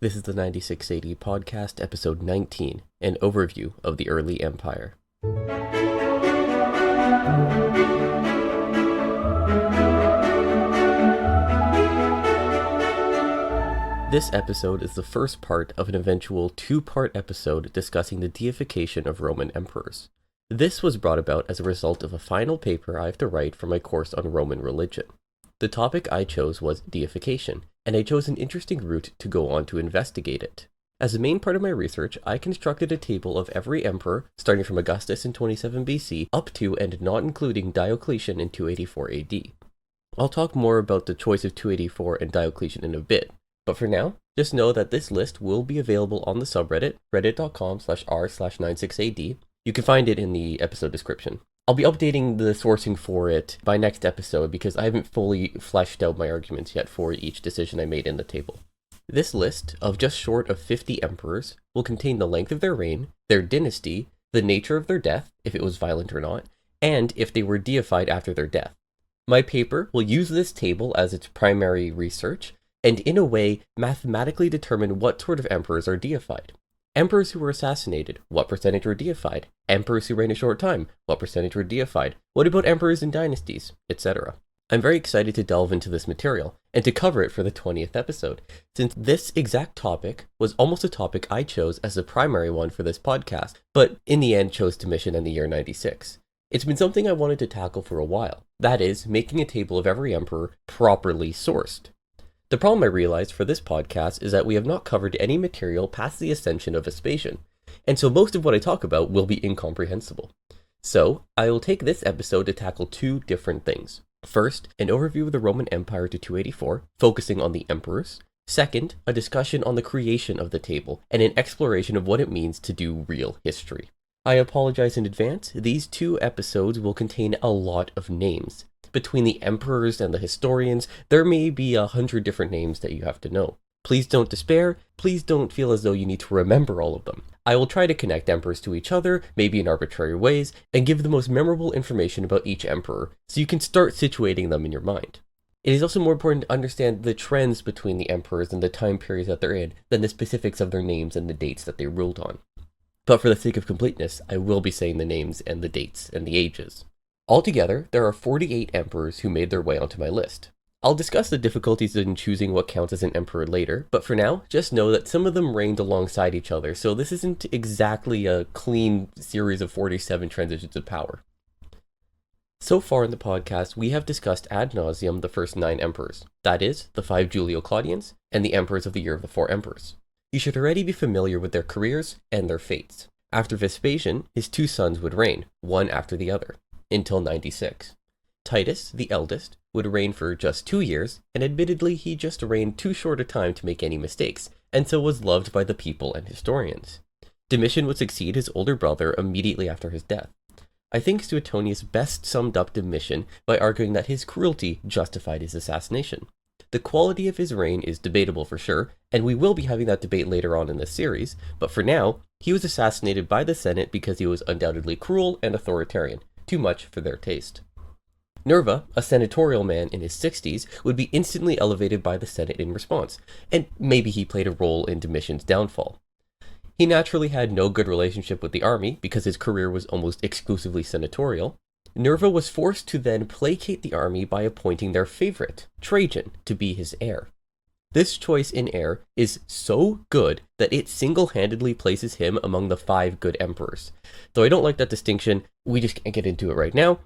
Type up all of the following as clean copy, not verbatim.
This is the 96 AD podcast, episode 19, an overview of the early empire. This episode is the first part of an eventual two-part episode discussing the deification of Roman emperors. This was brought about as a result of a final paper I have to write for my course on Roman religion. The topic I chose was deification, and I chose an interesting route to go on to investigate it. As a main part of my research, I constructed a table of every emperor, starting from Augustus in 27 BC, up to and not including Diocletian in 284 AD. I'll talk more about the choice of 284 and Diocletian in a bit, but for now, just know that this list will be available on the subreddit, reddit.com/r/96AD. You can find it in the episode description. I'll be updating the sourcing for it by next episode because I haven't fully fleshed out my arguments yet for each decision I made in the table. This list of just short of 50 emperors will contain the length of their reign, their dynasty, the nature of their death, if it was violent or not, and if they were deified after their death. My paper will use this table as its primary research, and in a way mathematically determine what sort of emperors are deified. Emperors who were assassinated, what percentage were deified? Emperors who reigned a short time, what percentage were deified? What about emperors in dynasties, etc.? I'm very excited to delve into this material, and to cover it for the 20th episode, since this exact topic was almost a topic I chose as the primary one for this podcast, but in the end chose to mission in the year 96. It's been something I wanted to tackle for a while, that is, making a table of every emperor properly sourced. The problem I realized for this podcast is that we have not covered any material past the ascension of Vespasian, and so most of what I talk about will be incomprehensible. So, I will take this episode to tackle two different things. First, an overview of the Roman Empire to 284, focusing on the emperors. Second, a discussion on the creation of the table, and an exploration of what it means to do real history. I apologize in advance, these two episodes will contain a lot of names. Between the emperors and the historians, there may be 100 different names that you have to know. Please don't despair, please don't feel as though you need to remember all of them. I will try to connect emperors to each other, maybe in arbitrary ways, and give the most memorable information about each emperor, so you can start situating them in your mind. It is also more important to understand the trends between the emperors and the time periods that they're in, than the specifics of their names and the dates that they ruled on. But for the sake of completeness, I will be saying the names and the dates and the ages. Altogether, there are 48 emperors who made their way onto my list. I'll discuss the difficulties in choosing what counts as an emperor later, but for now, just know that some of them reigned alongside each other, so this isn't exactly a clean series of 47 transitions of power. So far in the podcast, we have discussed ad nauseum the first 9 emperors, that is, the 5 Julio-Claudians, and the emperors of the year of the 4 emperors. You should already be familiar with their careers and their fates. After Vespasian, his 2 sons would reign, one after the other, until 96. Titus, the eldest, would reign for just 2 years, and admittedly he just reigned too short a time to make any mistakes, and so was loved by the people and historians. Domitian would succeed his older brother immediately after his death. I think Suetonius best summed up Domitian by arguing that his cruelty justified his assassination. The quality of his reign is debatable for sure, and we will be having that debate later on in this series, but for now, he was assassinated by the Senate because he was undoubtedly cruel and authoritarian. Too much for their taste. Nerva, a senatorial man in his 60s, would be instantly elevated by the Senate in response, and maybe he played a role in Domitian's downfall. He naturally had no good relationship with the army because his career was almost exclusively senatorial. Nerva was forced to then placate the army by appointing their favorite, Trajan, to be his heir. This choice in heir is so good that it single-handedly places him among the 5 good emperors. Though I don't like that distinction, we just can't get into it right now.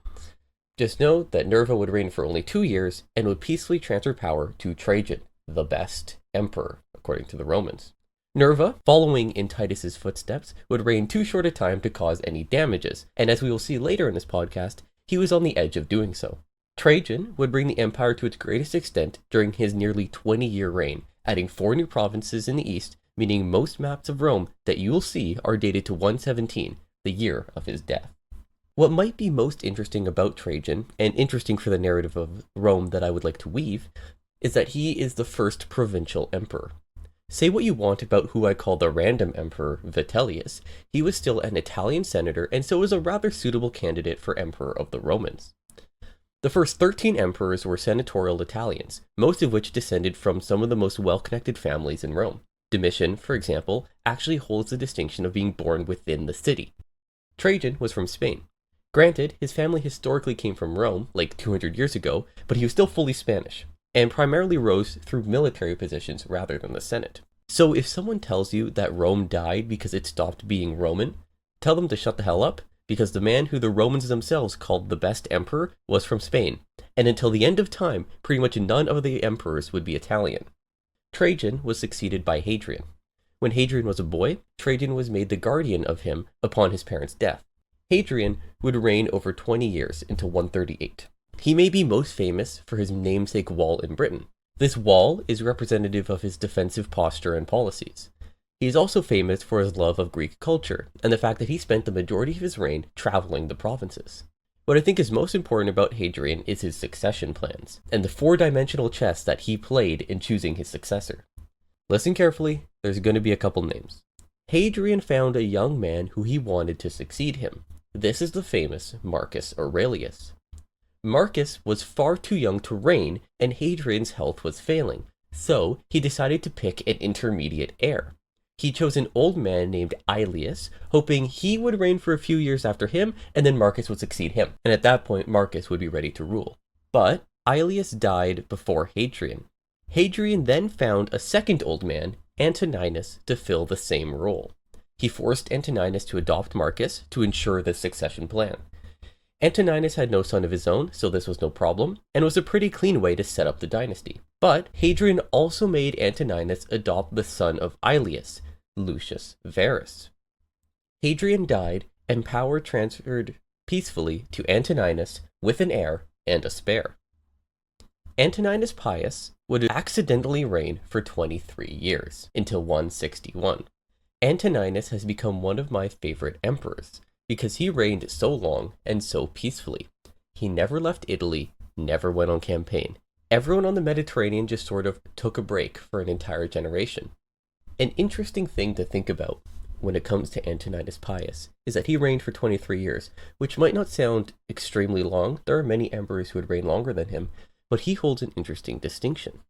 Just know that Nerva would reign for only 2 years and would peacefully transfer power to Trajan, the best emperor, according to the Romans. Nerva, following in Titus's footsteps, would reign too short a time to cause any damages, and as we will see later in this podcast, he was on the edge of doing so. Trajan would bring the empire to its greatest extent during his nearly 20-year reign, adding 4 new provinces in the east, meaning most maps of Rome that you will see are dated to 117, the year of his death. What might be most interesting about Trajan, and interesting for the narrative of Rome that I would like to weave, is that he is the first provincial emperor. Say what you want about who I call the random emperor, Vitellius, he was still an Italian senator and so was a rather suitable candidate for emperor of the Romans. The first 13 emperors were senatorial Italians, most of which descended from some of the most well-connected families in Rome. Domitian, for example, actually holds the distinction of being born within the city. Trajan was from Spain. Granted, his family historically came from Rome, like 200 years ago, but he was still fully Spanish, and primarily rose through military positions rather than the Senate. So if someone tells you that Rome died because it stopped being Roman, tell them to shut the hell up, because the man who the Romans themselves called the best emperor was from Spain, and until the end of time, pretty much none of the emperors would be Italian. Trajan was succeeded by Hadrian. When Hadrian was a boy, Trajan was made the guardian of him upon his parents' death. Hadrian would reign over 20 years until 138. He may be most famous for his namesake wall in Britain. This wall is representative of his defensive posture and policies. He is also famous for his love of Greek culture, and the fact that he spent the majority of his reign traveling the provinces. What I think is most important about Hadrian is his succession plans, and the four-dimensional chess that he played in choosing his successor. Listen carefully, there's going to be a couple names. Hadrian found a young man who he wanted to succeed him. This is the famous Marcus Aurelius. Marcus was far too young to reign, and Hadrian's health was failing, so he decided to pick an intermediate heir. He chose an old man named Aelius, hoping he would reign for a few years after him, and then Marcus would succeed him, and at that point Marcus would be ready to rule. But Aelius died before Hadrian. Hadrian then found a second old man, Antoninus, to fill the same role. He forced Antoninus to adopt Marcus to ensure the succession plan. Antoninus had no son of his own, so this was no problem, and was a pretty clean way to set up the dynasty. But Hadrian also made Antoninus adopt the son of Aelius, Lucius Verus. Hadrian died, and power transferred peacefully to Antoninus with an heir and a spare. Antoninus Pius would accidentally reign for 23 years, until 161. Antoninus has become one of my favorite emperors, because he reigned so long and so peacefully. He never left Italy, never went on campaign. Everyone on the Mediterranean just sort of took a break for an entire generation. An interesting thing to think about when it comes to Antoninus Pius is that he reigned for 23 years, which might not sound extremely long. There are many emperors who would reign longer than him, but he holds an interesting distinction.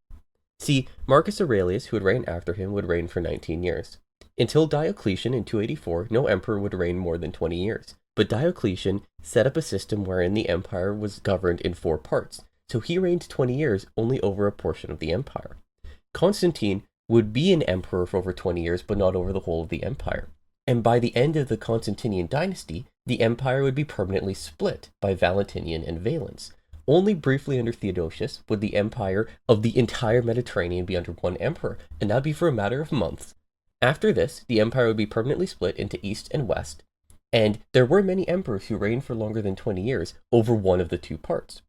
See, Marcus Aurelius, who would reign after him, would reign for 19 years. Until Diocletian in 284, no emperor would reign more than 20 years. But Diocletian set up a system wherein the empire was governed in 4 parts, so he reigned 20 years only over a portion of the empire. Constantine would be an emperor for over 20 years, but not over the whole of the empire. And by the end of the Constantinian dynasty, the empire would be permanently split by Valentinian and Valens. Only briefly under Theodosius would the empire of the entire Mediterranean be under one emperor, and that'd be for a matter of months. After this, the empire would be permanently split into East and West, and there were many emperors who reigned for longer than 20 years over one of the 2 parts.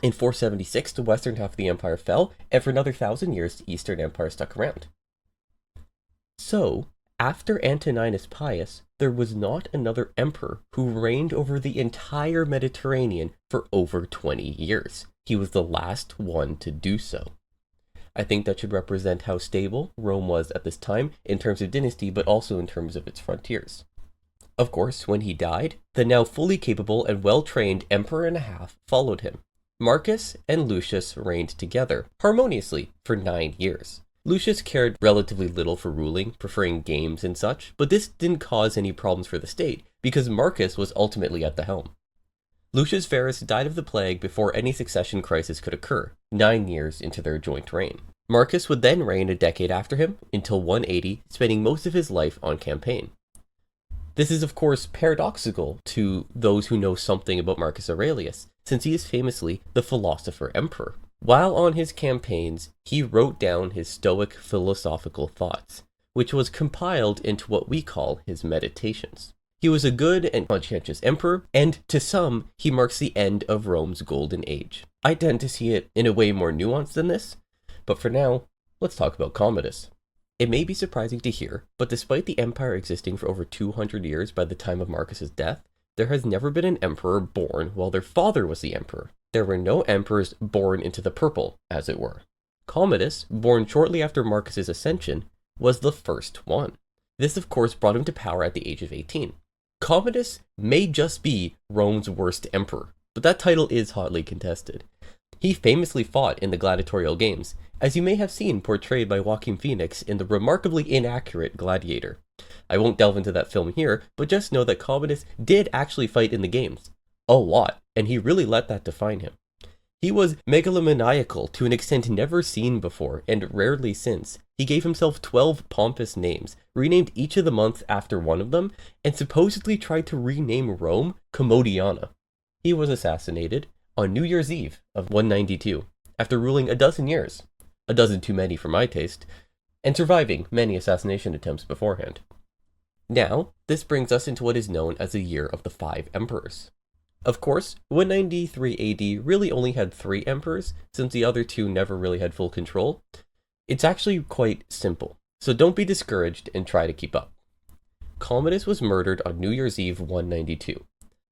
In 476, the western half of the empire fell, and for another 1,000 years, the eastern empire stuck around. So, after Antoninus Pius, there was not another emperor who reigned over the entire Mediterranean for over 20 years. He was the last one to do so. I think that should represent how stable Rome was at this time in terms of dynasty, but also in terms of its frontiers. Of course, when he died, the now fully capable and well-trained emperor and a half followed him. Marcus and Lucius reigned together, harmoniously, for 9 years. Lucius cared relatively little for ruling, preferring games and such, but this didn't cause any problems for the state, because Marcus was ultimately at the helm. Lucius Verus died of the plague before any succession crisis could occur, 9 years into their joint reign. Marcus would then reign a decade after him, until 180, spending most of his life on campaign. This is of course paradoxical to those who know something about Marcus Aurelius, since he is famously the philosopher emperor. While on his campaigns, he wrote down his Stoic philosophical thoughts, which was compiled into what we call his Meditations. He was a good and conscientious emperor, and to some, he marks the end of Rome's golden age. I tend to see it in a way more nuanced than this, but for now, let's talk about Commodus. It may be surprising to hear, but despite the empire existing for over 200 years by the time of Marcus's death, there has never been an emperor born while their father was the emperor. There were no emperors born into the purple, as it were. Commodus, born shortly after Marcus's ascension, was the first one. This of course brought him to power at the age of 18. Commodus may just be Rome's worst emperor, but that title is hotly contested. He famously fought in the gladiatorial games, as you may have seen portrayed by Joaquin Phoenix in the remarkably inaccurate Gladiator. I won't delve into that film here, but just know that Commodus did actually fight in the games. A lot, and he really let that define him. He was megalomaniacal to an extent never seen before, and rarely since. He gave himself 12 pompous names, renamed each of the months after one of them, and supposedly tried to rename Rome Commodiana. He was assassinated on New Year's Eve of 192, after ruling a dozen years, a dozen too many for my taste, and surviving many assassination attempts beforehand. Now, this brings us into what is known as the Year of the Five Emperors. Of course, 193 AD really only had 3 emperors, since the other 2 never really had full control. It's actually quite simple, so don't be discouraged and try to keep up. Commodus was murdered on New Year's Eve 192.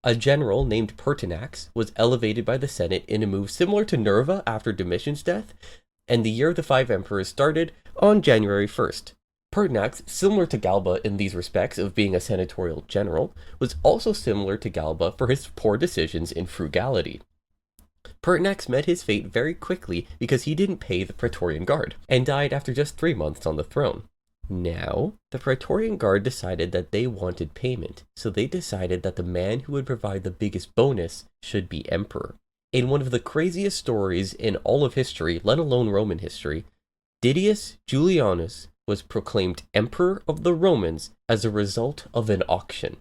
A general named Pertinax was elevated by the Senate in a move similar to Nerva after Domitian's death, and the Year of the Five Emperors started on January 1st. Pertinax, similar to Galba in these respects of being a senatorial general, was also similar to Galba for his poor decisions in frugality. Pertinax met his fate very quickly because he didn't pay the Praetorian Guard, and died after just 3 months on the throne. Now, the Praetorian Guard decided that they wanted payment, so they decided that the man who would provide the biggest bonus should be emperor. In one of the craziest stories in all of history, let alone Roman history, Didius Julianus was proclaimed Emperor of the Romans as a result of an auction.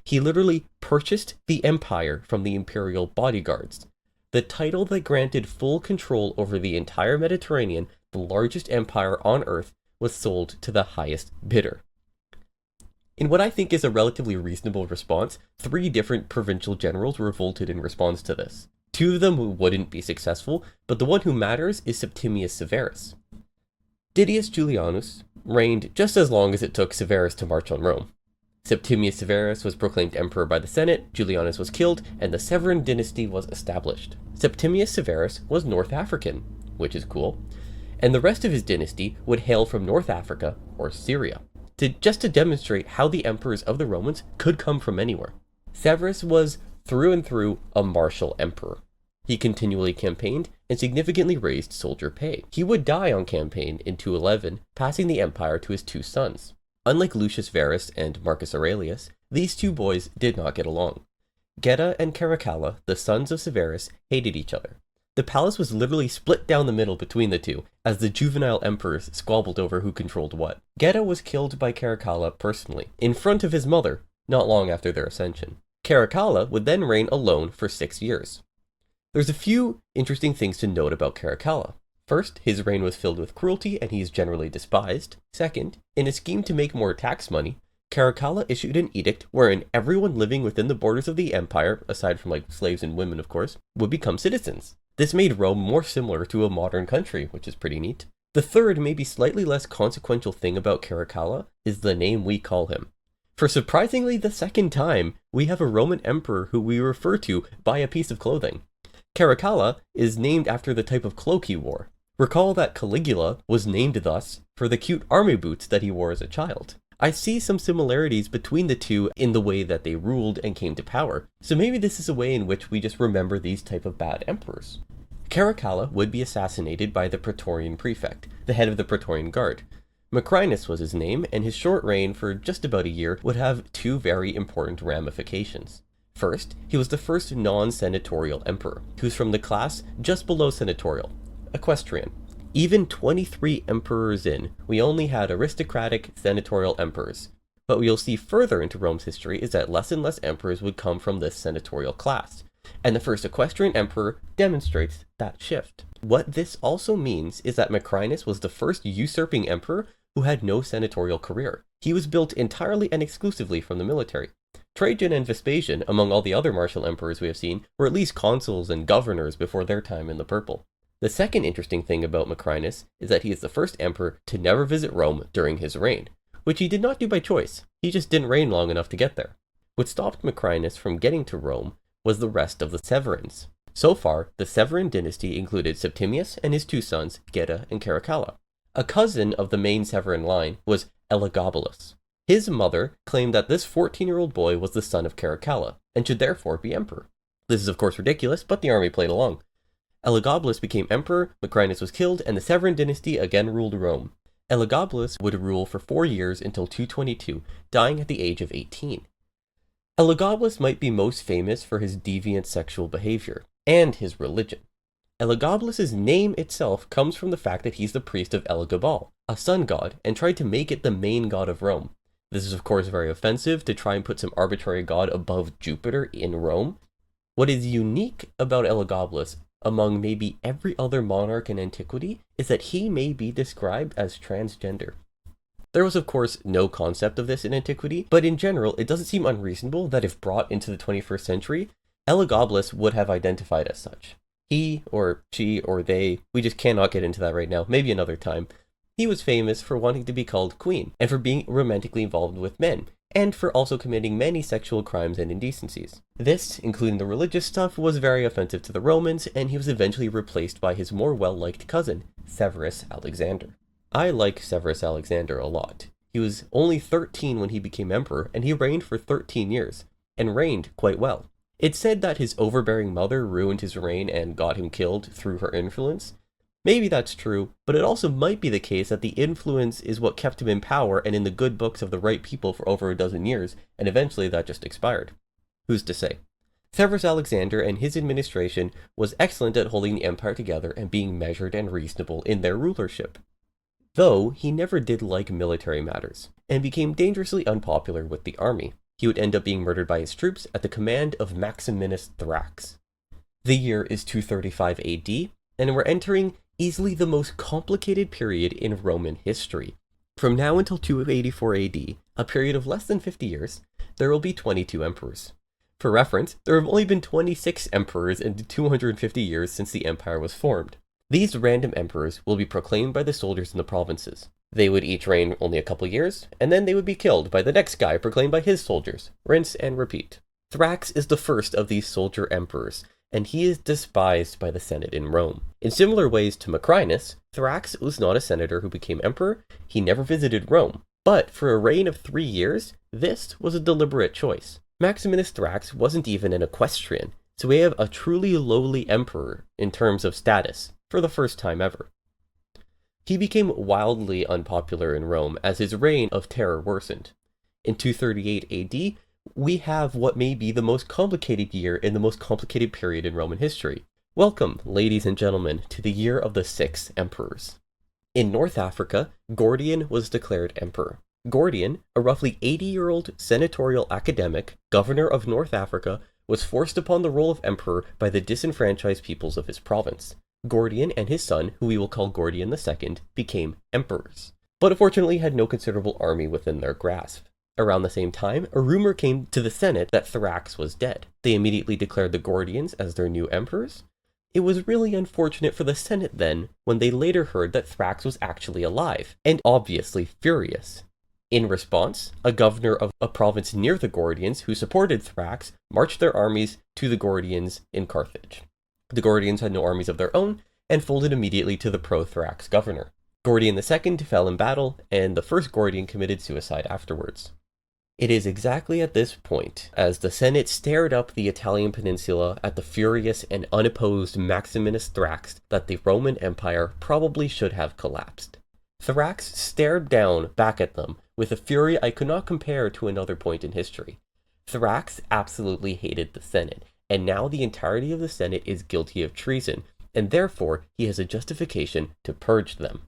He literally purchased the empire from the imperial bodyguards. The title that granted full control over the entire Mediterranean, the largest empire on earth, was sold to the highest bidder. In what I think is a relatively reasonable response, 3 different provincial generals revolted in response to this. 2 of them wouldn't be successful, but the one who matters is Septimius Severus. Didius Julianus reigned just as long as it took Severus to march on Rome. Septimius Severus was proclaimed emperor by the Senate, Julianus was killed, and the Severan dynasty was established. Septimius Severus was North African, which is cool, and the rest of his dynasty would hail from North Africa or Syria, just to demonstrate how the emperors of the Romans could come from anywhere. Severus was through and through a martial emperor. He continually campaigned and significantly raised soldier pay. He would die on campaign in 211, passing the empire to his 2 sons. Unlike Lucius Verus and Marcus Aurelius, these 2 boys did not get along. Geta and Caracalla, the sons of Severus, hated each other. The palace was literally split down the middle between the 2, as the juvenile emperors squabbled over who controlled what. Geta was killed by Caracalla personally, in front of his mother, not long after their ascension. Caracalla would then reign alone for 6 years. There's a few interesting things to note about Caracalla. First, his reign was filled with cruelty and he is generally despised. Second, in a scheme to make more tax money, Caracalla issued an edict wherein everyone living within the borders of the empire, aside from slaves and women of course, would become citizens. This made Rome more similar to a modern country, which is pretty neat. The third, maybe slightly less consequential thing about Caracalla is the name we call him. For surprisingly the second time, we have a Roman emperor who we refer to by a piece of clothing. Caracalla is named after the type of cloak he wore. Recall that Caligula was named thus for the cute army boots that he wore as a child. I see some similarities between the 2 in the way that they ruled and came to power, so maybe this is a way in which we just remember these type of bad emperors. Caracalla would be assassinated by the Praetorian prefect, the head of the Praetorian Guard. Macrinus was his name, and his short reign for just about a year would have 2 very important ramifications. First, he was the first non-senatorial emperor, who's from the class just below senatorial, equestrian. Even 23 emperors in, we only had aristocratic senatorial emperors. What we'll see further into Rome's history is that less and less emperors would come from this senatorial class, and the first equestrian emperor demonstrates that shift. What this also means is that Macrinus was the first usurping emperor who had no senatorial career. He was built entirely and exclusively from the military. Trajan and Vespasian, among all the other martial emperors we have seen, were at least consuls and governors before their time in the purple. The second interesting thing about Macrinus is that he is the first emperor to never visit Rome during his reign, which he did not do by choice. He just didn't reign long enough to get there. What stopped Macrinus from getting to Rome was the rest of the Severans. So far, the Severan dynasty included Septimius and his 2 sons, Geta and Caracalla. A cousin of the main Severan line was Elagabalus. His mother claimed that this 14-year-old boy was the son of Caracalla, and should therefore be emperor. This is of course ridiculous, but the army played along. Elagabalus became emperor, Macrinus was killed, and the Severan dynasty again ruled Rome. Elagabalus would rule for 4 years until 222, dying at the age of 18. Elagabalus might be most famous for his deviant sexual behavior, and his religion. Elagabalus's name itself comes from the fact that he's the priest of Elagabal, a sun god, and tried to make it the main god of Rome. This is of course very offensive, to try and put some arbitrary god above Jupiter in Rome. What is unique about Elagabalus, among maybe every other monarch in antiquity, is that he may be described as transgender. There was of course no concept of this in antiquity, but in general it doesn't seem unreasonable that if brought into the 21st century, Elagabalus would have identified as such. He, or she, or they, we just cannot get into that right now, maybe another time. He was famous for wanting to be called queen, and for being romantically involved with men, and for also committing many sexual crimes and indecencies. This, including the religious stuff, was very offensive to the Romans, and he was eventually replaced by his more well-liked cousin, Severus Alexander. I like Severus Alexander a lot. He was only 13 when he became emperor, and he reigned for 13 years, and reigned quite well. It's said that his overbearing mother ruined his reign and got him killed through her influence. Maybe that's true, but it also might be the case that the influence is what kept him in power and in the good books of the right people for over a dozen years, and eventually that just expired. Who's to say? Severus Alexander and his administration was excellent at holding the empire together and being measured and reasonable in their rulership. Though he never did like military matters, and became dangerously unpopular with the army. He would end up being murdered by his troops at the command of Maximinus Thrax. The year is 235 AD, and we're entering easily the most complicated period in Roman history. From now until 284 AD, a period of less than 50 years, there will be 22 emperors. For reference, there have only been 26 emperors in 250 years since the empire was formed. These random emperors will be proclaimed by the soldiers in the provinces. They would each reign only a couple years, and then they would be killed by the next guy proclaimed by his soldiers. Rinse and repeat. Thrax is the first of these soldier emperors, and he is despised by the Senate in Rome. In similar ways to Macrinus, Thrax was not a senator who became emperor. He never visited Rome. But for a reign of 3 years, this was a deliberate choice. Maximinus Thrax wasn't even an equestrian, so we have a truly lowly emperor in terms of status, for the first time ever. He became wildly unpopular in Rome as his reign of terror worsened. In 238 AD, we have what may be the most complicated year in the most complicated period in Roman history. Welcome, ladies and gentlemen, to the year of the 6 emperors. In North Africa, Gordian was declared emperor. Gordian, a roughly 80-year-old senatorial academic, governor of North Africa, was forced upon the role of emperor by the disenfranchised peoples of his province. Gordian and his son, who we will call Gordian II, became emperors, but unfortunately had no considerable army within their grasp. Around the same time, a rumor came to the Senate that Thrax was dead. They immediately declared the Gordians as their new emperors. It was really unfortunate for the Senate then, when they later heard that Thrax was actually alive, and obviously furious. In response, a governor of a province near the Gordians who supported Thrax marched their armies to the Gordians in Carthage. The Gordians had no armies of their own, and folded immediately to the pro-Thrax governor. Gordian II fell in battle, and the first Gordian committed suicide afterwards. It is exactly at this point, as the Senate stared up the Italian peninsula at the furious and unopposed Maximinus Thrax, that the Roman Empire probably should have collapsed. Thrax stared down back at them with a fury I could not compare to another point in history. Thrax absolutely hated the Senate, and now the entirety of the Senate is guilty of treason, and therefore he has a justification to purge them.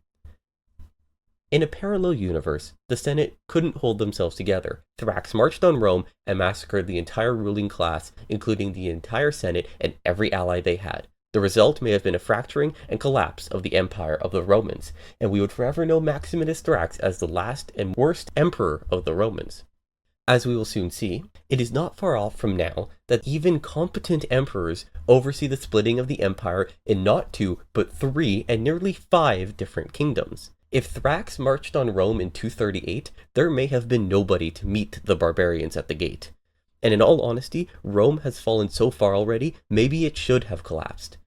In a parallel universe, the Senate couldn't hold themselves together. Thrax marched on Rome and massacred the entire ruling class, including the entire Senate and every ally they had. The result may have been a fracturing and collapse of the empire of the Romans, and we would forever know Maximinus Thrax as the last and worst emperor of the Romans. As we will soon see, it is not far off from now that even competent emperors oversee the splitting of the empire in not 2, but 3 and nearly 5 different kingdoms. If Thrax marched on Rome in 238, there may have been nobody to meet the barbarians at the gate. And in all honesty, Rome has fallen so far already, maybe it should have collapsed.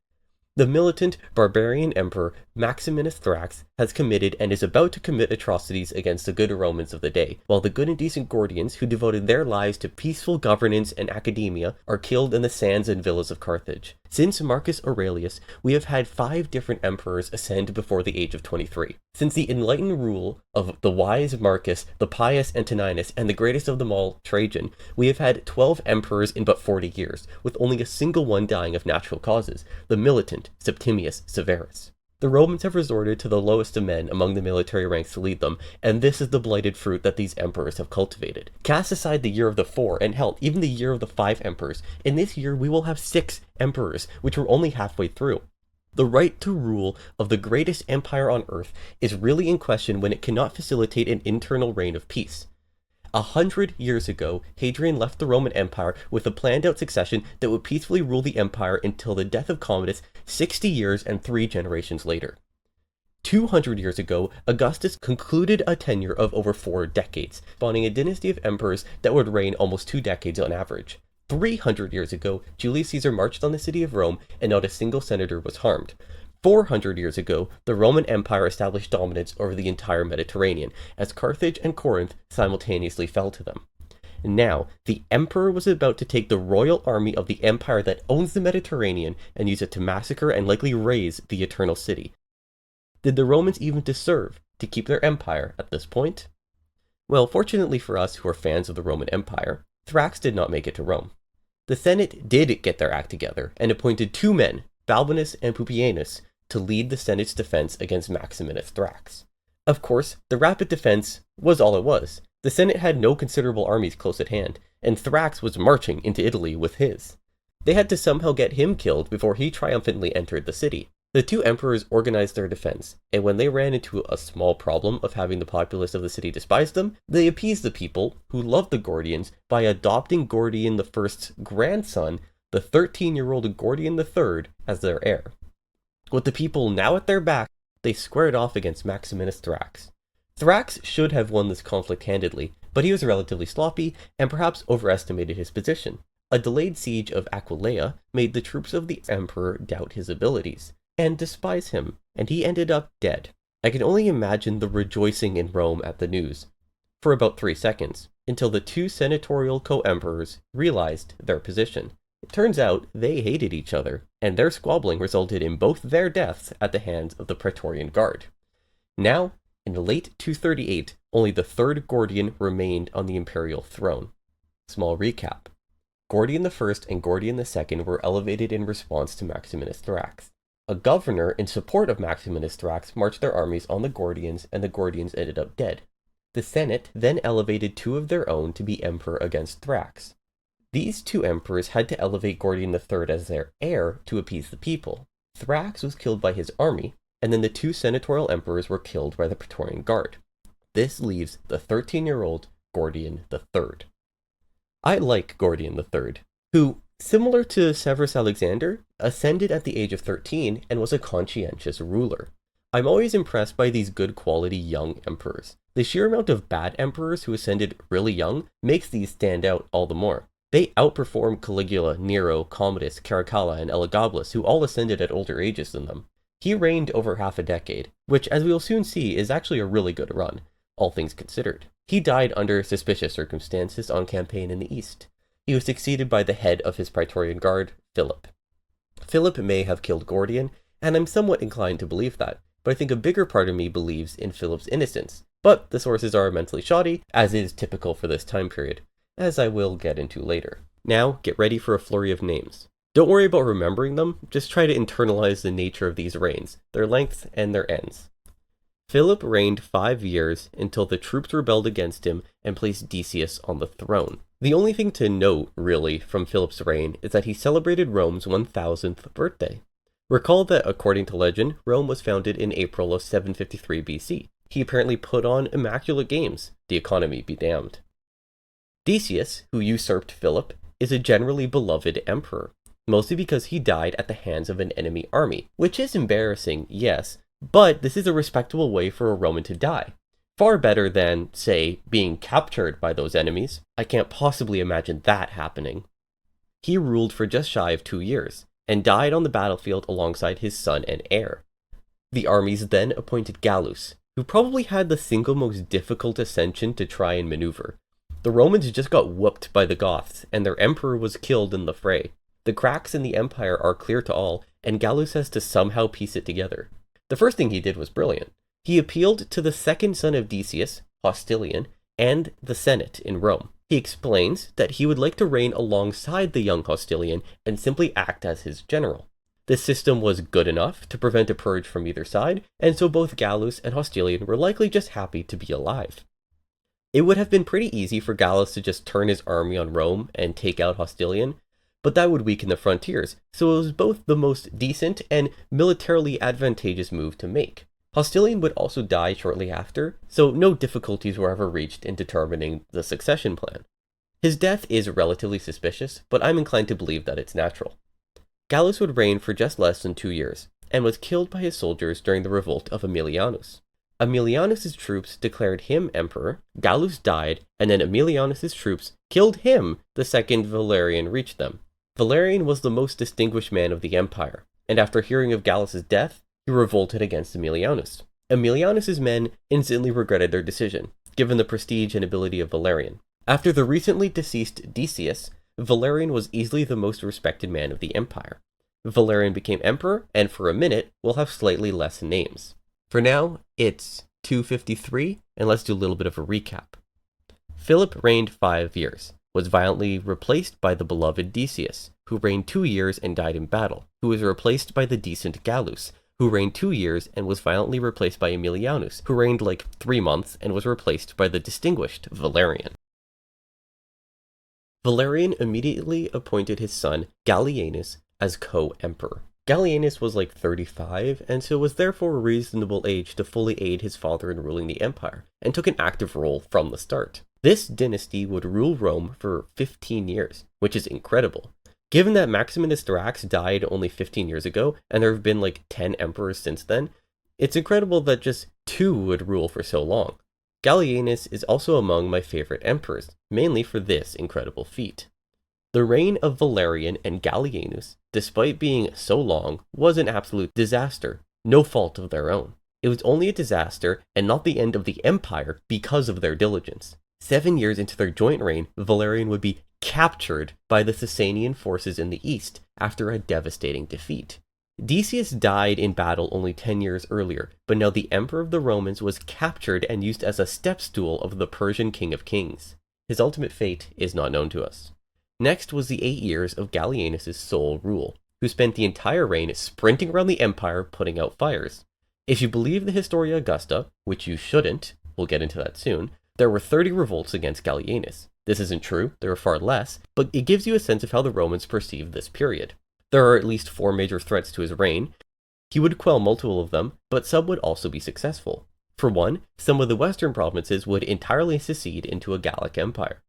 The militant, barbarian emperor Maximinus Thrax has committed and is about to commit atrocities against the good Romans of the day, while the good and decent Gordians who devoted their lives to peaceful governance and academia are killed in the sands and villas of Carthage. Since Marcus Aurelius, we have had 5 different emperors ascend before the age of 23. Since the enlightened rule of the wise Marcus, the pious Antoninus, and the greatest of them all, Trajan, we have had 12 emperors in but 40 years, with only a single one dying of natural causes, the militant Septimius Severus. The Romans have resorted to the lowest of men among the military ranks to lead them, and this is the blighted fruit that these emperors have cultivated. Cast aside the year of the 4, and hell, even the year of the 5 emperors, in this year we will have 6 emperors, which we're only halfway through. The right to rule of the greatest empire on earth is really in question when it cannot facilitate an internal reign of peace. 100 years ago, Hadrian left the Roman Empire with a planned out succession that would peacefully rule the empire until the death of Commodus 60 years and 3 generations later. 200 years ago, Augustus concluded a tenure of over 4 decades, spawning a dynasty of emperors that would reign almost 2 decades on average. 300 years ago, Julius Caesar marched on the city of Rome and not a single senator was harmed. 400 years ago, the Roman Empire established dominance over the entire Mediterranean, as Carthage and Corinth simultaneously fell to them. Now, the emperor was about to take the royal army of the empire that owns the Mediterranean and use it to massacre and likely raze the eternal city. Did the Romans even deserve to keep their empire at this point? Well, fortunately for us who are fans of the Roman Empire, Thrax did not make it to Rome. The Senate did get their act together and appointed 2 men, Balbinus and Pupienus, to lead the Senate's defense against Maximinus Thrax. Of course, the rapid defense was all it was. The Senate had no considerable armies close at hand, and Thrax was marching into Italy with his. They had to somehow get him killed before he triumphantly entered the city. The 2 emperors organized their defense, and when they ran into a small problem of having the populace of the city despise them, they appeased the people, who loved the Gordians, by adopting Gordian I's grandson, the 13-year-old Gordian III, as their heir. With the people now at their back, they squared off against Maximinus Thrax. Thrax should have won this conflict handedly, but he was relatively sloppy and perhaps overestimated his position. A delayed siege of Aquileia made the troops of the emperor doubt his abilities and despise him, and he ended up dead. I can only imagine the rejoicing in Rome at the news for about 3 seconds, until the 2 senatorial co-emperors realized their position. It turns out they hated each other, and their squabbling resulted in both their deaths at the hands of the Praetorian Guard. Now, in the late 238, only the 3rd Gordian remained on the imperial throne. Small recap. Gordian I and Gordian II were elevated in response to Maximinus Thrax. A governor in support of Maximinus Thrax marched their armies on the Gordians, and the Gordians ended up dead. The Senate then elevated 2 of their own to be emperor against Thrax. These 2 emperors had to elevate Gordian III as their heir to appease the people. Thrax was killed by his army, and then the 2 senatorial emperors were killed by the Praetorian Guard. This leaves the 13-year-old Gordian III. I like Gordian III, who, similar to Severus Alexander, ascended at the age of 13 and was a conscientious ruler. I'm always impressed by these good quality young emperors. The sheer amount of bad emperors who ascended really young makes these stand out all the more. They outperform Caligula, Nero, Commodus, Caracalla, and Elagabalus, who all ascended at older ages than them. He reigned over half a decade, which, as we will soon see, is actually a really good run, all things considered. He died under suspicious circumstances on campaign in the east. He was succeeded by the head of his Praetorian Guard, Philip. Philip may have killed Gordian, and I'm somewhat inclined to believe that, but I think a bigger part of me believes in Philip's innocence. But the sources are immensely shoddy, as is typical for this time period, as I will get into later. Now, get ready for a flurry of names. Don't worry about remembering them, just try to internalize the nature of these reigns, their lengths and their ends. Philip reigned 5 years until the troops rebelled against him and placed Decius on the throne. The only thing to note, really, from Philip's reign is that he celebrated Rome's 1000th birthday. Recall that, according to legend, Rome was founded in April of 753 BC. He apparently put on immaculate games, the economy be damned. Decius, who usurped Philip, is a generally beloved emperor, mostly because he died at the hands of an enemy army, which is embarrassing, yes, but this is a respectable way for a Roman to die. Far better than, say, being captured by those enemies. I can't possibly imagine that happening. He ruled for just shy of 2 years, and died on the battlefield alongside his son and heir. The armies then appointed Gallus, who probably had the single most difficult ascension to try and maneuver. The Romans just got whooped by the Goths, and their emperor was killed in the fray. The cracks in the empire are clear to all, and Gallus has to somehow piece it together. The first thing he did was brilliant. He appealed to the second son of Decius, Hostilian, and the Senate in Rome. He explains that he would like to reign alongside the young Hostilian and simply act as his general. This system was good enough to prevent a purge from either side, and so both Gallus and Hostilian were likely just happy to be alive. It would have been pretty easy for Gallus to just turn his army on Rome and take out Hostilian, but that would weaken the frontiers, so it was both the most decent and militarily advantageous move to make. Hostilian would also die shortly after, so no difficulties were ever reached in determining the succession plan. His death is relatively suspicious, but I'm inclined to believe that it's natural. Gallus would reign for just less than 2 years, and was killed by his soldiers during the revolt of Aemilianus. Aemilianus' troops declared him emperor, Gallus died, and then Aemilianus' troops killed him the second Valerian reached them. Valerian was the most distinguished man of the empire, and after hearing of Gallus' death, he revolted against Aemilianus. Aemilianus' men instantly regretted their decision, given the prestige and ability of Valerian. After the recently deceased Decius, Valerian was easily the most respected man of the empire. Valerian became emperor, and for a minute, we'll have slightly less names. For now, it's 253, and let's do a little bit of a recap. Philip reigned 5 years, was violently replaced by the beloved Decius, who reigned 2 years and died in battle, who was replaced by the decent Gallus, who reigned 2 years and was violently replaced by Aemilianus, who reigned like 3 months and was replaced by the distinguished Valerian. Valerian immediately appointed his son Gallienus as co-emperor. Gallienus was like 35, and so was therefore a reasonable age to fully aid his father in ruling the empire, and took an active role from the start. This dynasty would rule Rome for 15 years, which is incredible. Given that Maximinus Thrax died only 15 years ago, and there have been like 10 emperors since then, it's incredible that just 2 would rule for so long. Gallienus is also among my favorite emperors, mainly for this incredible feat. The reign of Valerian and Gallienus, despite being so long, was an absolute disaster, no fault of their own. It was only a disaster and not the end of the empire because of their diligence. 7 years into their joint reign, Valerian would be captured by the Sasanian forces in the east after a devastating defeat. Decius died in battle only 10 years earlier, but now the emperor of the Romans was captured and used as a step stool of the Persian king of kings. His ultimate fate is not known to us. Next was the 8 years of Gallienus' sole rule, who spent the entire reign sprinting around the empire putting out fires. If you believe the Historia Augusta, which you shouldn't, we'll get into that soon, there were 30 revolts against Gallienus. This isn't true, there were far less, but it gives you a sense of how the Romans perceived this period. There are at least 4 major threats to his reign. He would quell multiple of them, but some would also be successful. For one, some of the western provinces would entirely secede into a Gallic empire,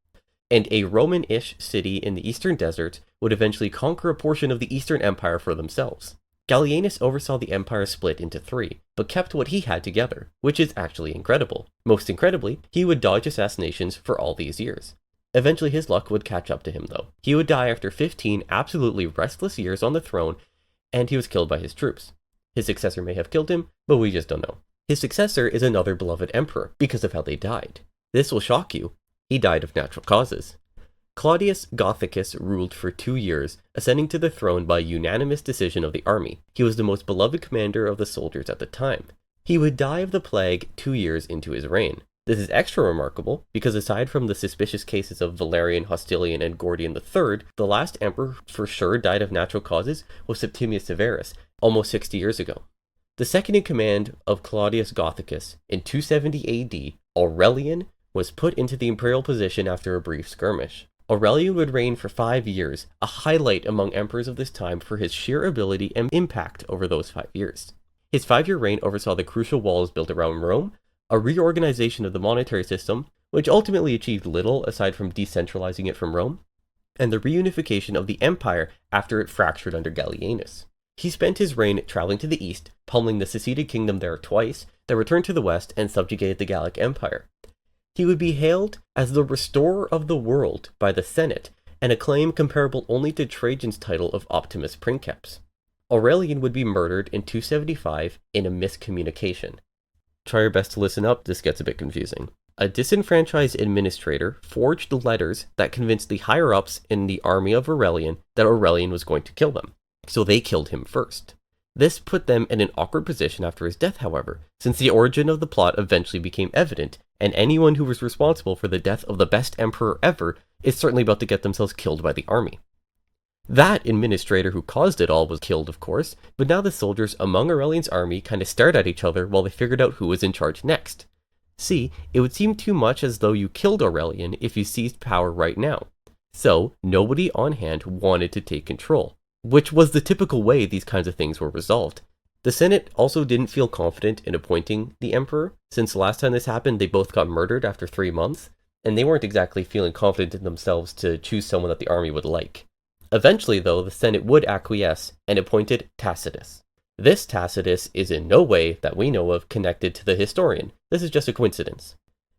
and a Roman-ish city in the eastern desert would eventually conquer a portion of the eastern empire for themselves. Gallienus oversaw the empire split into 3, but kept what he had together, which is actually incredible. Most incredibly, he would dodge assassinations for all these years. Eventually his luck would catch up to him though. He would die after 15 absolutely restless years on the throne, and he was killed by his troops. His successor may have killed him, but we just don't know. His successor is another beloved emperor, because of how they died. This will shock you. He died of natural causes. Claudius Gothicus ruled for 2 years, ascending to the throne by unanimous decision of the army. He was the most beloved commander of the soldiers at the time. He would die of the plague 2 years into his reign. This is extra remarkable because aside from the suspicious cases of Valerian, Hostilian, and Gordian III, the last emperor for sure died of natural causes was Septimius Severus, almost 60 years ago. The second in command of Claudius Gothicus in 270 AD, Aurelian, was put into the imperial position after a brief skirmish. Aurelian would reign for 5 years, a highlight among emperors of this time for his sheer ability and impact over those 5 years. His 5-year reign oversaw the crucial walls built around Rome, a reorganization of the monetary system, which ultimately achieved little aside from decentralizing it from Rome, and the reunification of the empire after it fractured under Gallienus. He spent his reign traveling to the east, pummeling the seceded kingdom there twice, then returned to the west and subjugated the Gallic Empire. He would be hailed as the restorer of the world by the Senate, and a claim comparable only to Trajan's title of Optimus Princeps. Aurelian would be murdered in 275 in a miscommunication. Try your best to listen up, this gets a bit confusing. A disenfranchised administrator forged letters that convinced the higher-ups in the army of Aurelian that Aurelian was going to kill them, so they killed him first. This put them in an awkward position after his death, however, since the origin of the plot eventually became evident, and anyone who was responsible for the death of the best emperor ever is certainly about to get themselves killed by the army. That administrator who caused it all was killed, of course, but now the soldiers among Aurelian's army kind of stared at each other while they figured out who was in charge next. See, it would seem too much as though you killed Aurelian if you seized power right now. So, nobody on hand wanted to take control, which was the typical way these kinds of things were resolved. The Senate also didn't feel confident in appointing the emperor, since the last time this happened they both got murdered after 3 months, and they weren't exactly feeling confident in themselves to choose someone that the army would like. Eventually, though, the Senate would acquiesce and appointed Tacitus. This Tacitus is in no way, that we know of, connected to the historian. This is just a coincidence.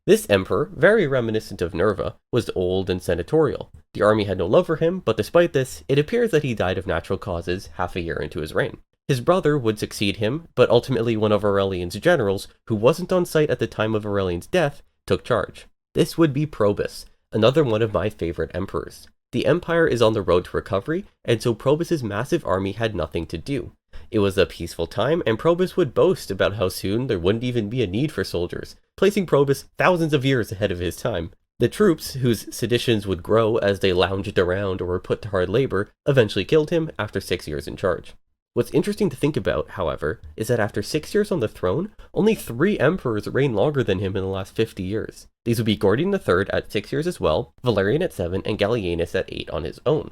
This emperor, very reminiscent of Nerva, was old and senatorial. The army had no love for him, but despite this, it appears that he died of natural causes half a year into his reign. His brother would succeed him, but ultimately one of Aurelian's generals, who wasn't on site at the time of Aurelian's death, took charge. This would be Probus, another one of my favorite emperors. The empire is on the road to recovery, and so Probus's massive army had nothing to do. It was a peaceful time, and Probus would boast about how soon there wouldn't even be a need for soldiers, placing Probus thousands of years ahead of his time. The troops, whose seditions would grow as they lounged around or were put to hard labor, eventually killed him after 6 years in charge. What's interesting to think about, however, is that after 6 years on the throne, only 3 emperors reigned longer than him in the last 50 years. These would be Gordian III at 6 years as well, Valerian at 7, and Gallienus at 8 on his own.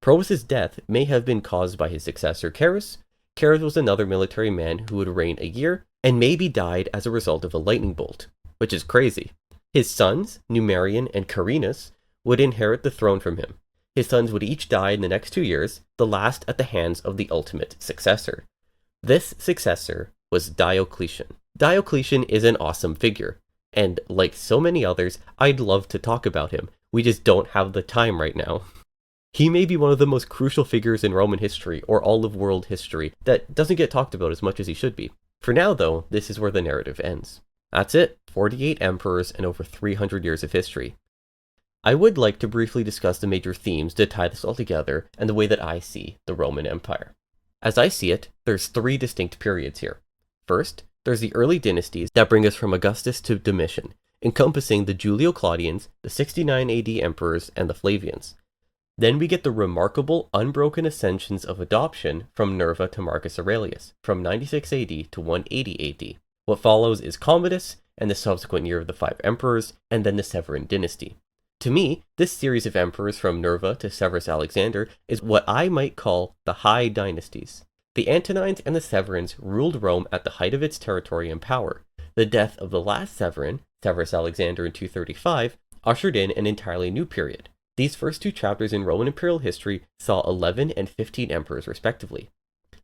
Probus's death may have been caused by his successor Carus. Carus was another military man who would reign a year, and maybe died as a result of a lightning bolt, which is crazy. His sons, Numerian and Carinus, would inherit the throne from him. His sons would each die in the next 2 years, the last at the hands of the ultimate successor. This successor was Diocletian. Diocletian is an awesome figure, and like so many others, I'd love to talk about him. We just don't have the time right now. He may be one of the most crucial figures in Roman history, or all of world history, that doesn't get talked about as much as he should be. For now, though, this is where the narrative ends. That's it, 48 emperors and over 300 years of history. I would like to briefly discuss the major themes to tie this all together and the way that I see the Roman Empire. As I see it, there's 3 distinct periods here. First, there's the early dynasties that bring us from Augustus to Domitian, encompassing the Julio-Claudians, the 69 AD emperors, and the Flavians. Then we get the remarkable unbroken ascensions of adoption from Nerva to Marcus Aurelius, from 96 AD to 180 AD. What follows is Commodus, and the subsequent year of the 5 emperors, and then the Severan dynasty. To me, this series of emperors from Nerva to Severus Alexander is what I might call the High Dynasties. The Antonines and the Severans ruled Rome at the height of its territory and power. The death of the last Severan, Severus Alexander in 235, ushered in an entirely new period. These first 2 chapters in Roman Imperial History saw 11 and 15 emperors respectively.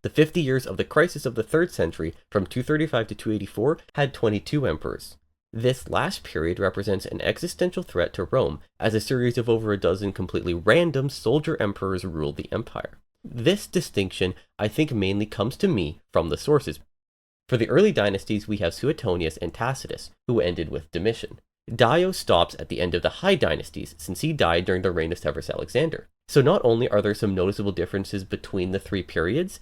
The 50 years of the crisis of the 3rd century, from 235 to 284, had 22 emperors. This last period represents an existential threat to Rome, as a series of over a dozen completely random soldier emperors ruled the empire. This distinction, I think, mainly comes to me from the sources. For the early dynasties, we have Suetonius and Tacitus, who ended with Domitian. Dio stops at the end of the High Dynasties, since he died during the reign of Severus Alexander. So not only are there some noticeable differences between the 3 periods,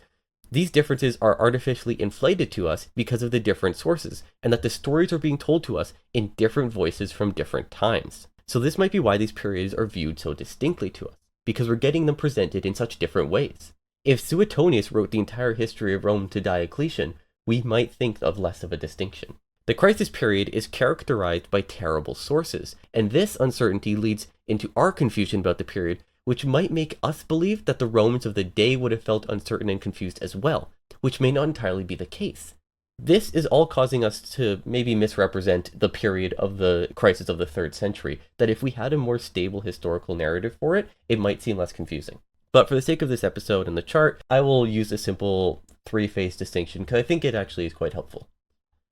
these differences are artificially inflated to us because of the different sources, and that the stories are being told to us in different voices from different times. So this might be why these periods are viewed so distinctly to us, because we're getting them presented in such different ways. If Suetonius wrote the entire history of Rome to Diocletian, we might think of less of a distinction. The crisis period is characterized by terrible sources, and this uncertainty leads into our confusion about the period, which might make us believe that the Romans of the day would have felt uncertain and confused as well, which may not entirely be the case. This is all causing us to maybe misrepresent the period of the crisis of the 3rd century, that if we had a more stable historical narrative for it, it might seem less confusing. But for the sake of this episode and the chart, I will use a simple 3-phase distinction, because I think it actually is quite helpful.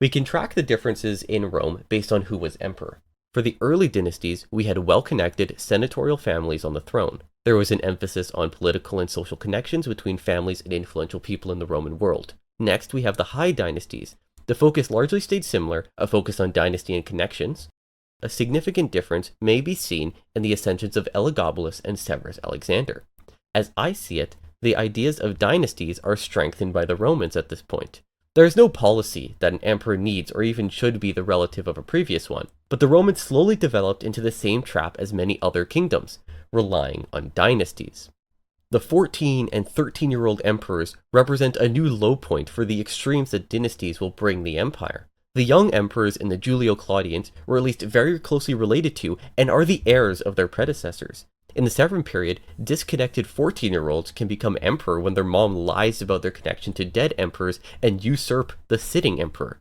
We can track the differences in Rome based on who was emperor. For the early dynasties, we had well-connected senatorial families on the throne. There was an emphasis on political and social connections between families and influential people in the Roman world. Next, we have the high dynasties. The focus largely stayed similar, a focus on dynasty and connections. A significant difference may be seen in the ascensions of Elagabalus and Severus Alexander. As I see it, the ideas of dynasties are strengthened by the Romans at this point. There is no policy that an emperor needs or even should be the relative of a previous one, but the Romans slowly developed into the same trap as many other kingdoms, relying on dynasties. The 14 and 13-year-old emperors represent a new low point for the extremes that dynasties will bring the empire. The young emperors in the Julio-Claudians were at least very closely related to and are the heirs of their predecessors. In the Severan period, disconnected 14-year-olds can become emperor when their mom lies about their connection to dead emperors and usurp the sitting emperor.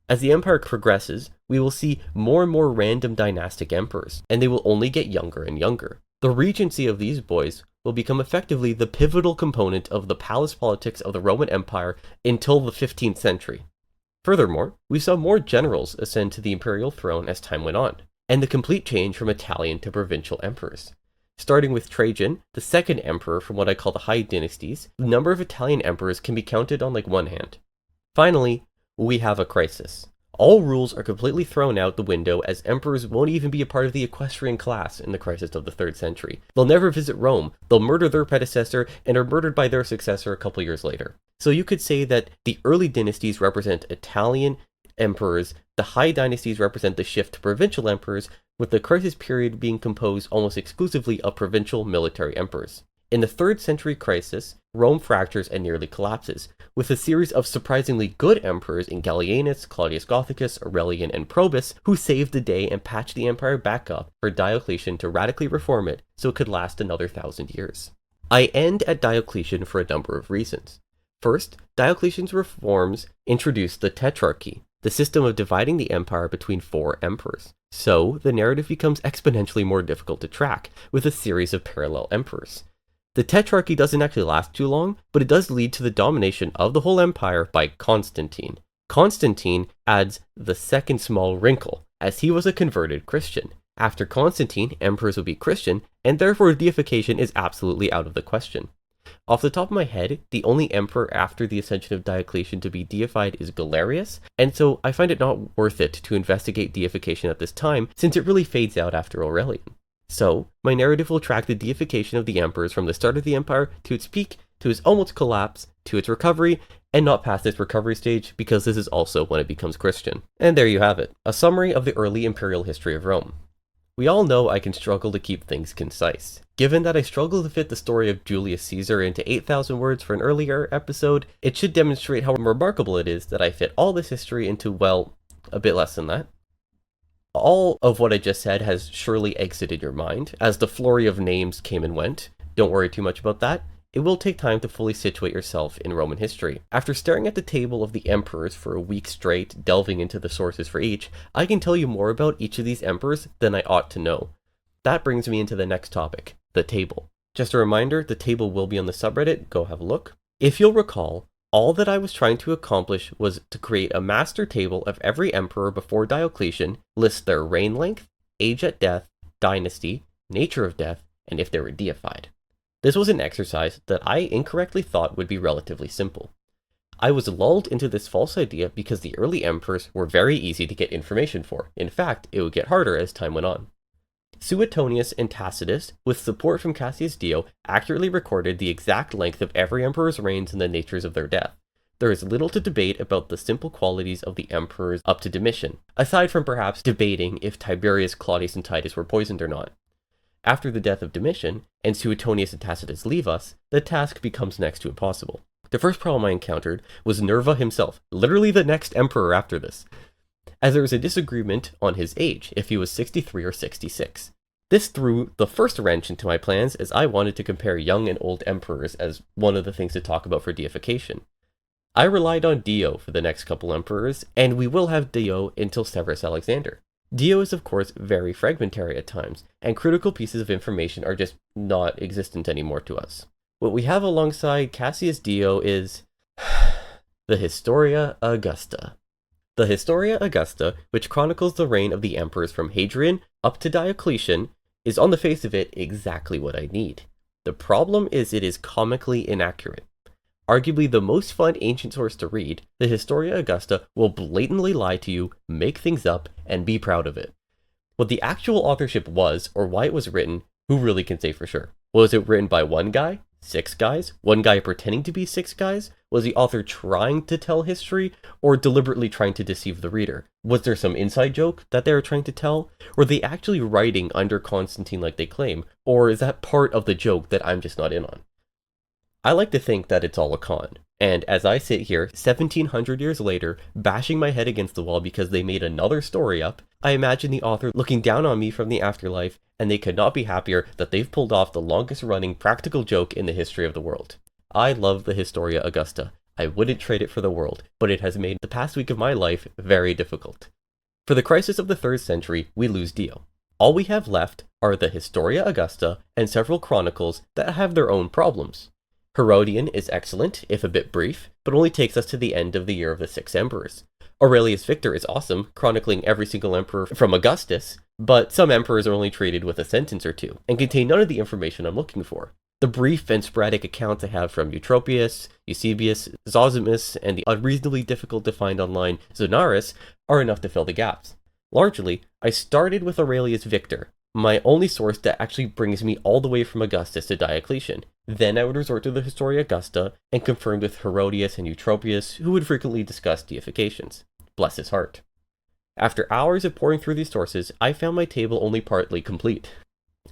As the empire progresses, we will see more and more random dynastic emperors, and they will only get younger and younger. The regency of these boys will become effectively the pivotal component of the palace politics of the Roman Empire until the 15th century. Furthermore, we saw more generals ascend to the imperial throne as time went on, and the complete change from Italian to provincial emperors. Starting with Trajan, the second emperor from what I call the high dynasties, the number of Italian emperors can be counted on like one hand. Finally, we have a crisis. All rules are completely thrown out the window as emperors won't even be a part of the equestrian class in the crisis of the 3rd century. They'll never visit Rome, they'll murder their predecessor, and are murdered by their successor a couple years later. So you could say that the early dynasties represent Italian emperors, the high dynasties represent the shift to provincial emperors, with the crisis period being composed almost exclusively of provincial military emperors. In the 3rd century crisis, Rome fractures and nearly collapses, with a series of surprisingly good emperors in Gallienus, Claudius Gothicus, Aurelian, and Probus, who saved the day and patched the empire back up for Diocletian to radically reform it so it could last another 1,000 years. I end at Diocletian for a number of reasons. First, Diocletian's reforms introduced the tetrarchy, the system of dividing the empire between 4 emperors. So, the narrative becomes exponentially more difficult to track, with a series of parallel emperors. The tetrarchy doesn't actually last too long, but it does lead to the domination of the whole empire by Constantine. Constantine adds the second small wrinkle, as he was a converted Christian. After Constantine, emperors would be Christian, and therefore deification is absolutely out of the question. Off the top of my head, the only emperor after the ascension of Diocletian to be deified is Galerius, and so I find it not worth it to investigate deification at this time, since it really fades out after Aurelian. So, my narrative will track the deification of the emperors from the start of the empire to its peak, to its almost collapse, to its recovery, and not past its recovery stage, because this is also when it becomes Christian. And there you have it, a summary of the early imperial history of Rome. We all know I can struggle to keep things concise. Given that I struggle to fit the story of Julius Caesar into 8,000 words for an earlier episode, it should demonstrate how remarkable it is that I fit all this history into, well, a bit less than that. All of what I just said has surely exited your mind, as the flurry of names came and went. Don't worry too much about that. It will take time to fully situate yourself in Roman history. After staring at the table of the emperors for a week straight, delving into the sources for each, I can tell you more about each of these emperors than I ought to know. That brings me into the next topic, the table. Just a reminder, the table will be on the subreddit, go have a look. If you'll recall, all that I was trying to accomplish was to create a master table of every emperor before Diocletian, list their reign length, age at death, dynasty, nature of death, and if they were deified. This was an exercise that I incorrectly thought would be relatively simple. I was lulled into this false idea because the early emperors were very easy to get information for. In fact, it would get harder as time went on. Suetonius and Tacitus, with support from Cassius Dio, accurately recorded the exact length of every emperor's reigns and the natures of their death. There is little to debate about the simple qualities of the emperors up to Domitian, aside from perhaps debating if Tiberius, Claudius, and Titus were poisoned or not. After the death of Domitian, and Suetonius and Tacitus leave us, the task becomes next to impossible. The first problem I encountered was Nerva himself, literally the next emperor after this, as there was a disagreement on his age, if he was 63 or 66. This threw the first wrench into my plans, as I wanted to compare young and old emperors as one of the things to talk about for deification. I relied on Dio for the next couple emperors, and we will have Dio until Severus Alexander. Dio is of course very fragmentary at times, and critical pieces of information are just not existent anymore to us. What we have alongside Cassius Dio is the Historia Augusta. The Historia Augusta, which chronicles the reign of the emperors from Hadrian up to Diocletian, is on the face of it exactly what I need. The problem is it is comically inaccurate. Arguably the most fun ancient source to read, the Historia Augusta will blatantly lie to you, make things up, and be proud of it. What the actual authorship was, or why it was written, who really can say for sure? Was it written by one guy? 6 guys? One guy pretending to be 6 guys? Was the author trying to tell history, or deliberately trying to deceive the reader? Was there some inside joke that they were trying to tell? Were they actually writing under Constantine like they claim? Or is that part of the joke that I'm just not in on? I like to think that it's all a con. And as I sit here, 1700 years later, bashing my head against the wall because they made another story up, I imagine the author looking down on me from the afterlife, and they could not be happier that they've pulled off the longest running practical joke in the history of the world. I love the Historia Augusta. I wouldn't trade it for the world, but it has made the past week of my life very difficult. For the crisis of the 3rd century, we lose Dio. All we have left are the Historia Augusta and several chronicles that have their own problems. Herodian is excellent, if a bit brief, but only takes us to the end of the year of the 6 emperors. Aurelius Victor is awesome, chronicling every single emperor from Augustus, but some emperors are only treated with a sentence or two, and contain none of the information I'm looking for. The brief and sporadic accounts I have from Eutropius, Eusebius, Zosimus, and the unreasonably difficult to find online Zonaras are enough to fill the gaps. Largely, I started with Aurelius Victor, my only source that actually brings me all the way from Augustus to Diocletian. Then I would resort to the Historia Augusta and confirm with Herodias and Eutropius, who would frequently discuss deifications. Bless his heart. After hours of pouring through these sources, I found my table only partly complete.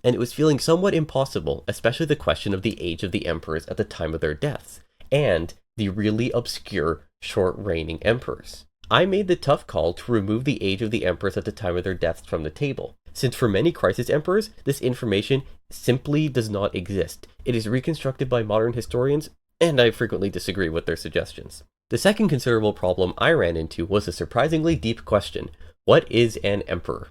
And it was feeling somewhat impossible, especially the question of the age of the emperors at the time of their deaths, and the really obscure short-reigning emperors. I made the tough call to remove the age of the emperors at the time of their deaths from the table, since for many crisis emperors, this information simply does not exist. It is reconstructed by modern historians, and I frequently disagree with their suggestions. The second considerable problem I ran into was a surprisingly deep question: what is an emperor?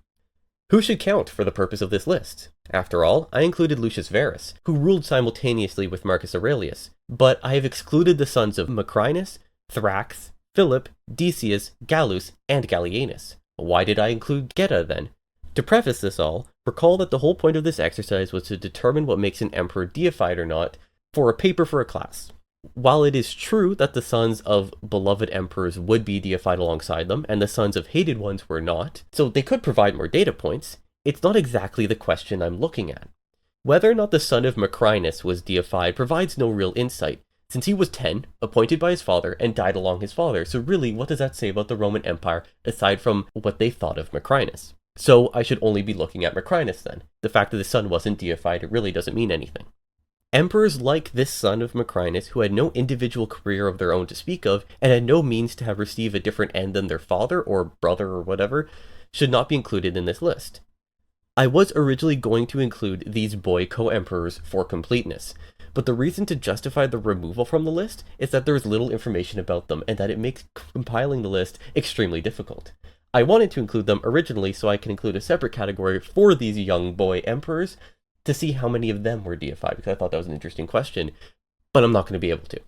Who should count for the purpose of this list? After all, I included Lucius Verus, who ruled simultaneously with Marcus Aurelius, but I have excluded the sons of Macrinus, Thrax, Philip, Decius, Gallus, and Gallienus. Why did I include Geta then? To preface this all, recall that the whole point of this exercise was to determine what makes an emperor deified or not for a paper for a class. While it is true that the sons of beloved emperors would be deified alongside them, and the sons of hated ones were not, so they could provide more data points, it's not exactly the question I'm looking at. Whether or not the son of Macrinus was deified provides no real insight, since he was 10, appointed by his father, and died along his father, so really what does that say about the Roman Empire aside from what they thought of Macrinus? So I should only be looking at Macrinus then. The fact that the son wasn't deified really doesn't mean anything. Emperors like this son of Macrinus, who had no individual career of their own to speak of, and had no means to have received a different end than their father or brother or whatever, should not be included in this list. I was originally going to include these boy co-emperors for completeness, but the reason to justify the removal from the list is that there is little information about them and that it makes compiling the list extremely difficult. I wanted to include them originally so I can include a separate category for these young boy emperors to see how many of them were deified, because I thought that was an interesting question, but I'm not going to be able to.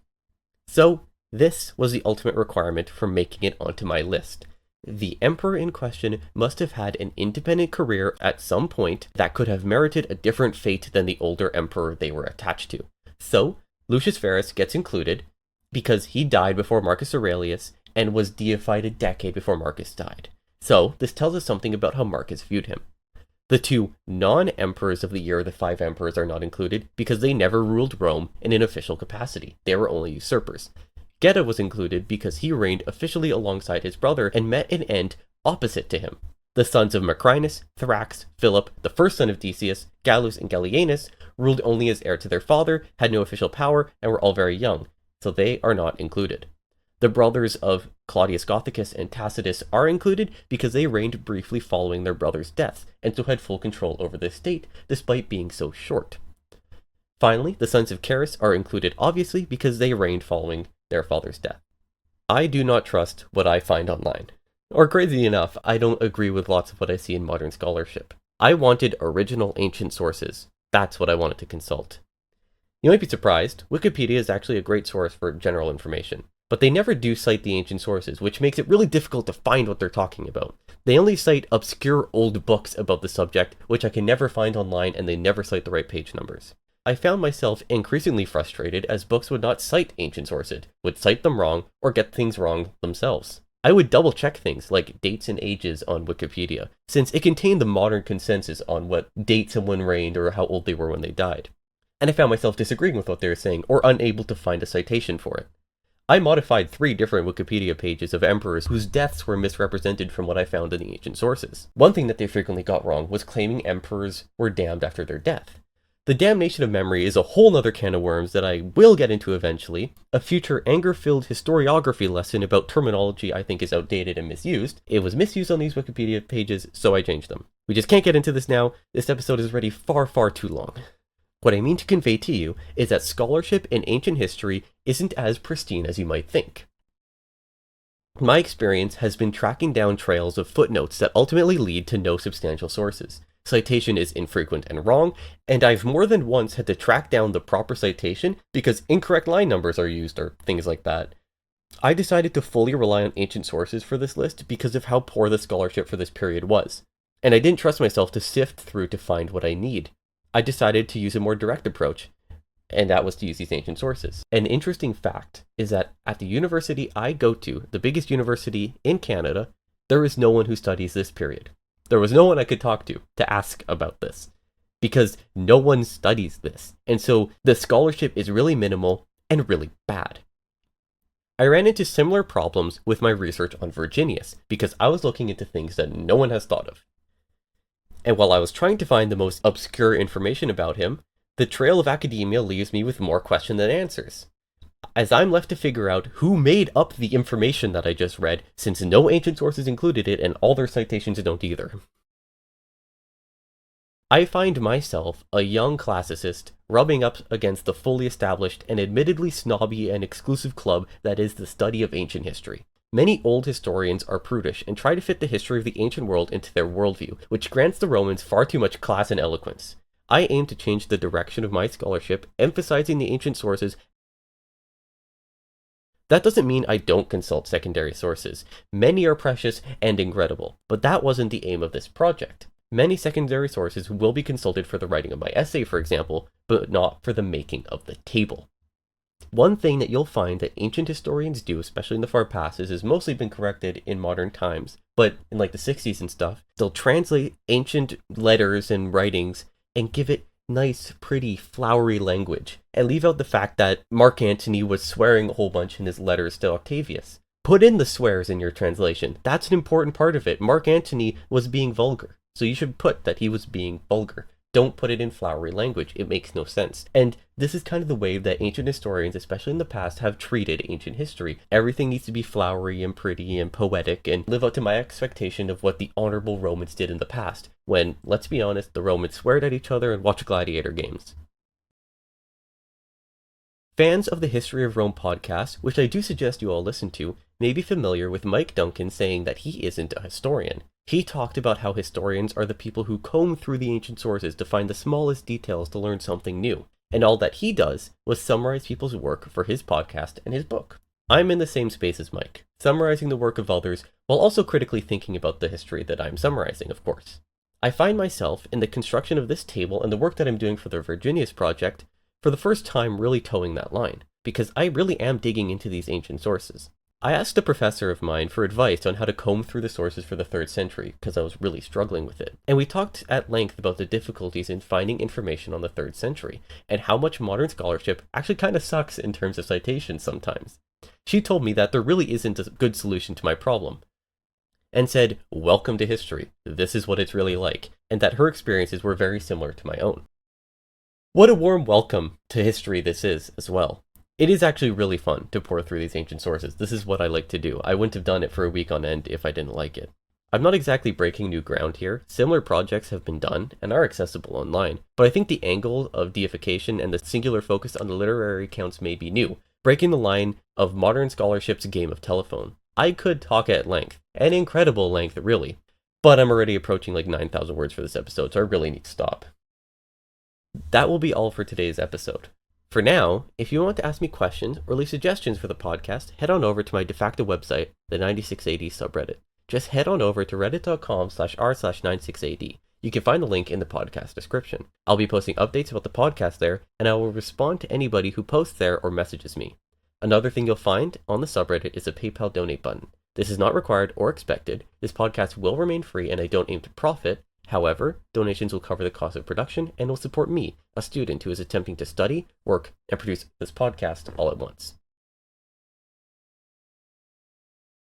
So this was the ultimate requirement for making it onto my list. The emperor in question must have had an independent career at some point that could have merited a different fate than the older emperor they were attached to. So Lucius Verus gets included because he died before Marcus Aurelius and was deified a decade before Marcus died. So this tells us something about how Marcus viewed him. The 2 non-emperors of the year of the 5 emperors are not included because they never ruled Rome in an official capacity. They were only usurpers. Geta was included because he reigned officially alongside his brother and met an end opposite to him. The sons of Macrinus, Thrax, Philip, the first son of Decius, Gallus, and Gallienus ruled only as heir to their father, had no official power, and were all very young, so they are not included. The brothers of Claudius Gothicus and Tacitus are included because they reigned briefly following their brother's death, and so had full control over the state, despite being so short. Finally, the sons of Carus are included obviously because they reigned following their father's death. I do not trust what I find online. Or crazy enough, I don't agree with lots of what I see in modern scholarship. I wanted original ancient sources. That's what I wanted to consult. You might be surprised, Wikipedia is actually a great source for general information. but they never do cite the ancient sources, which makes it really difficult to find what they're talking about. They only cite obscure old books about the subject, which I can never find online, and they never cite the right page numbers. I found myself increasingly frustrated as books would not cite ancient sources, would cite them wrong, or get things wrong themselves. I would double check things like dates and ages on Wikipedia, since it contained the modern consensus on what date someone reigned or how old they were when they died. And I found myself disagreeing with what they were saying or unable to find a citation for it. I modified 3 different Wikipedia pages of emperors whose deaths were misrepresented from what I found in the ancient sources. One thing that they frequently got wrong was claiming emperors were damned after their death. The damnation of memory is a whole nother can of worms that I will get into eventually. A future anger-filled historiography lesson about terminology I think is outdated and misused. It was misused on these Wikipedia pages, so I changed them. We just can't get into this now. This episode is already far, far too long. What I mean to convey to you is that scholarship in ancient history isn't as pristine as you might think. My experience has been tracking down trails of footnotes that ultimately lead to no substantial sources. Citation is infrequent and wrong, and I've more than once had to track down the proper citation because incorrect line numbers are used or things like that. I decided to fully rely on ancient sources for this list because of how poor the scholarship for this period was, and I didn't trust myself to sift through to find what I need. I decided to use a more direct approach, and that was to use these ancient sources. An interesting fact is that at the university I go to, the biggest university in Canada, there is no one who studies this period. There was no one I could talk to ask about this, because no one studies this, and so the scholarship is really minimal and really bad. I ran into similar problems with my research on Virginius, because I was looking into things that no one has thought of. And while I was trying to find the most obscure information about him, the trail of academia leaves me with more questions than answers, as I'm left to figure out who made up the information that I just read, since no ancient sources included it and all their citations don't either. I find myself, a young classicist, rubbing up against the fully established and admittedly snobby and exclusive club that is the study of ancient history. Many old historians are prudish and try to fit the history of the ancient world into their worldview, which grants the Romans far too much class and eloquence. I aim to change the direction of my scholarship, emphasizing the ancient sources. That doesn't mean I don't consult secondary sources. Many are precious and incredible, but that wasn't the aim of this project. Many secondary sources will be consulted for the writing of my essay, for example, but not for the making of the table. One thing that you'll find that ancient historians do, especially in the far past, is mostly been corrected in modern times, but in like the 60s and stuff, they'll translate ancient letters and writings and give it nice, pretty, flowery language, and leave out the fact that Mark Antony was swearing a whole bunch in his letters to Octavius. Put in the swears in your translation. That's an important part of it. Mark Antony was being vulgar, so you should put that he was being vulgar. Don't put it in flowery language. It makes no sense. And this is kind of the way that ancient historians, especially in the past, have treated ancient history. Everything needs to be flowery and pretty and poetic and live up to my expectation of what the honorable Romans did in the past, when, let's be honest, the Romans sweared at each other and watched gladiator games. Fans of the History of Rome podcast, which I do suggest you all listen to, may be familiar with Mike Duncan saying that he isn't a historian. He talked about how historians are the people who comb through the ancient sources to find the smallest details to learn something new, and all that he does was summarize people's work for his podcast and his book. I'm in the same space as Mike, summarizing the work of others while also critically thinking about the history that I'm summarizing, of course. I find myself, in the construction of this table and the work that I'm doing for the Virginius project, for the first time really towing that line, because I really am digging into these ancient sources. I asked a professor of mine for advice on how to comb through the sources for the 3rd century, because I was really struggling with it. And we talked at length about the difficulties in finding information on the 3rd century, and how much modern scholarship actually kind of sucks in terms of citations sometimes. She told me that there really isn't a good solution to my problem, and said, "Welcome to history, this is what it's really like," and that her experiences were very similar to my own. What a warm welcome to history this is, as well. It is actually really fun to pour through these ancient sources. This is what I like to do. I wouldn't have done it for a week on end if I didn't like it. I'm not exactly breaking new ground here. Similar projects have been done and are accessible online, but I think the angle of deification and the singular focus on the literary accounts may be new, breaking the line of modern scholarship's game of telephone. I could talk at length, an incredible length really, but I'm already approaching like 9,000 words for this episode, so I really need to stop. That will be all for today's episode. For now, if you want to ask me questions or leave suggestions for the podcast, head on over to my de facto website, the 96AD subreddit. Just head on over to reddit.com/r/96AD. You can find the link in the podcast description. I'll be posting updates about the podcast there, and I will respond to anybody who posts there or messages me. Another thing you'll find on the subreddit is a PayPal donate button. This is not required or expected. This podcast will remain free and I don't aim to profit. However, donations will cover the cost of production and will support me, a student who is attempting to study, work, and produce this podcast all at once.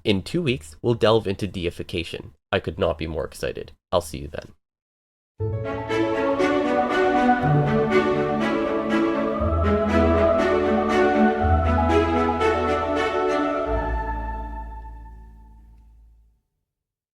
In 2 weeks, we'll delve into deification. I could not be more excited. I'll see you then.